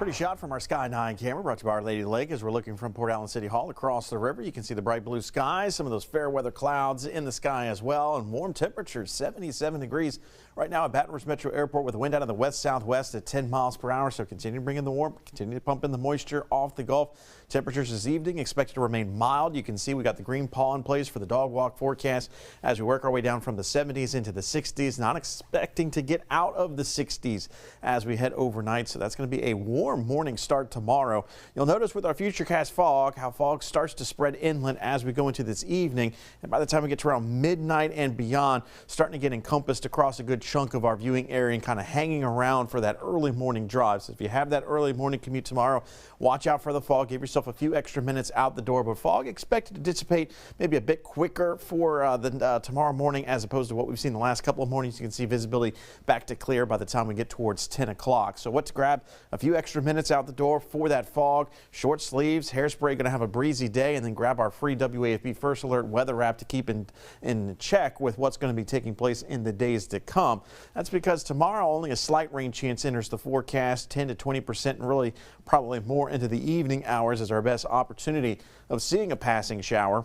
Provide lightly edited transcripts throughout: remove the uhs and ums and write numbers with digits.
Pretty shot from our Sky 9 camera brought to you by Our Lady of the Lake as we're looking from Port Allen City Hall across the river. You can see the bright blue skies, some of those fair weather clouds in the sky as well, and warm temperatures, 77 degrees right now at Baton Rouge Metro Airport with a wind out of the west-southwest at 10 miles per hour. So continue to bring in the warmth, continue to pump in the moisture off the Gulf. Temperatures this evening expected to remain mild. You can see we got the green paw in place for the dog walk forecast as we work our way down from the 70s into the 60s. Not expecting to get out of the 60s as we head overnight. So that's going to be a warm morning start tomorrow. You'll notice with our futurecast fog how fog starts to spread inland as we go into this evening. And by the time we get to around midnight and beyond, starting to get encompassed across a good chunk of our viewing area and kind of hanging around for that early morning drive. So if you have that early morning commute tomorrow, watch out for the fog. Give yourself a few extra minutes out the door. But fog expected to dissipate maybe a bit quicker for tomorrow morning as opposed to what we've seen the last couple of mornings. You can see visibility back to clear by the time we get towards 10 o'clock. So what to grab? A few extra minutes out the door for that fog. Short sleeves, hairspray, going to have a breezy day, and then grab our free WAFB First Alert weather app to keep in check with what's going to be taking place in the days to come. That's because tomorrow only a slight rain chance enters the forecast, 10 to 20%, and really probably more into the evening hours is our best opportunity of seeing a passing shower.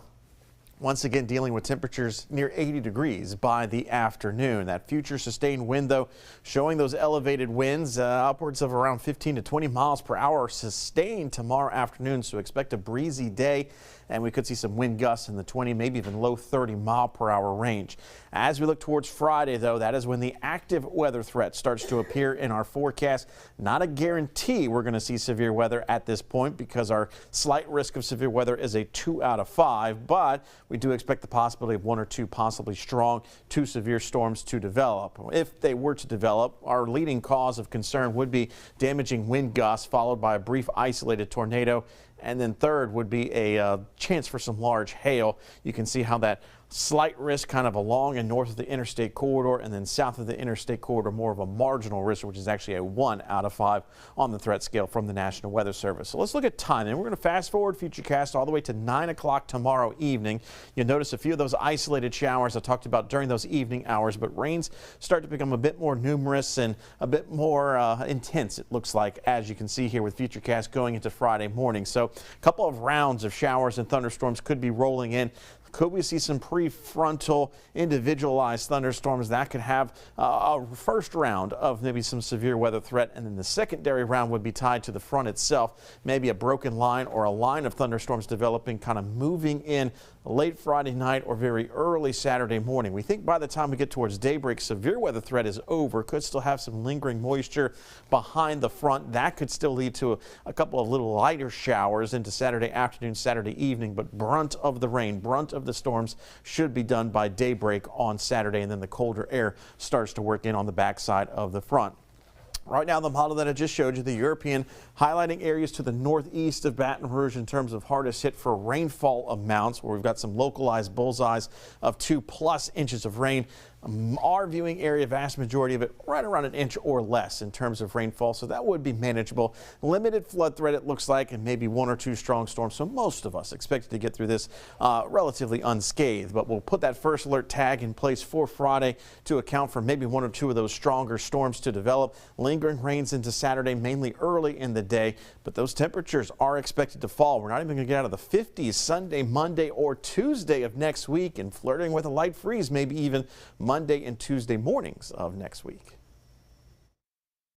Once again, dealing with temperatures near 80 degrees by the afternoon. That future sustained wind, though, showing those elevated winds upwards of around 15 to 20 miles per hour sustained tomorrow afternoon. So expect a breezy day, and we could see some wind gusts in the 20, maybe even low 30 mile per hour range. As we look towards Friday, though, that is when the active weather threat starts to appear in our forecast. Not a guarantee we're going to see severe weather at this point because our slight risk of severe weather is a 2 out of 5, but we do expect the possibility of 1 or 2 possibly strong to severe storms to develop. If they were to develop, our leading cause of concern would be damaging wind gusts followed by a brief isolated tornado. And then third would be a chance for some large hail. You can see how that slight risk kind of along and north of the interstate corridor, and then south of the interstate corridor more of a marginal risk, which is actually a 1 out of 5 on the threat scale from the National Weather Service. So let's look at timing. We're going to fast forward Futurecast all the way to 9 o'clock tomorrow evening. You'll notice a few of those isolated showers I talked about during those evening hours, but rains start to become a bit more numerous and a bit more intense, it looks like, as you can see here with Futurecast going into Friday morning. So a couple of rounds of showers and thunderstorms could be rolling in. Could we see some prefrontal individualized thunderstorms that could have a first round of maybe some severe weather threat, and then the secondary round would be tied to the front itself, maybe a broken line or a line of thunderstorms developing, kind of moving in late Friday night or very early Saturday morning. We think by the time we get towards daybreak, severe weather threat is over. Could still have some lingering moisture behind the front. That could still lead to a couple of little lighter showers into Saturday afternoon, Saturday evening, but brunt of the rain, brunt of the storms should be done by daybreak on Saturday, and then the colder air starts to work in on the backside of the front. Right now, the model that I just showed you, the European, highlighting areas to the northeast of Baton Rouge in terms of hardest hit for rainfall amounts, where we've got some localized bullseyes of 2+ inches of rain. Our viewing area, vast majority of it, right around an inch or less in terms of rainfall, so that would be manageable. Limited flood threat, it looks like, and maybe 1 or 2 strong storms, so most of us expected to get through this relatively unscathed. But we'll put that first alert tag in place for Friday to account for maybe 1 or 2 of those stronger storms to develop. Lingering rains into Saturday, mainly early in the day, but those temperatures are expected to fall. We're not even going to get out of the 50s Sunday, Monday, or Tuesday of next week, and flirting with a light freeze, maybe even Monday and Tuesday mornings of next week.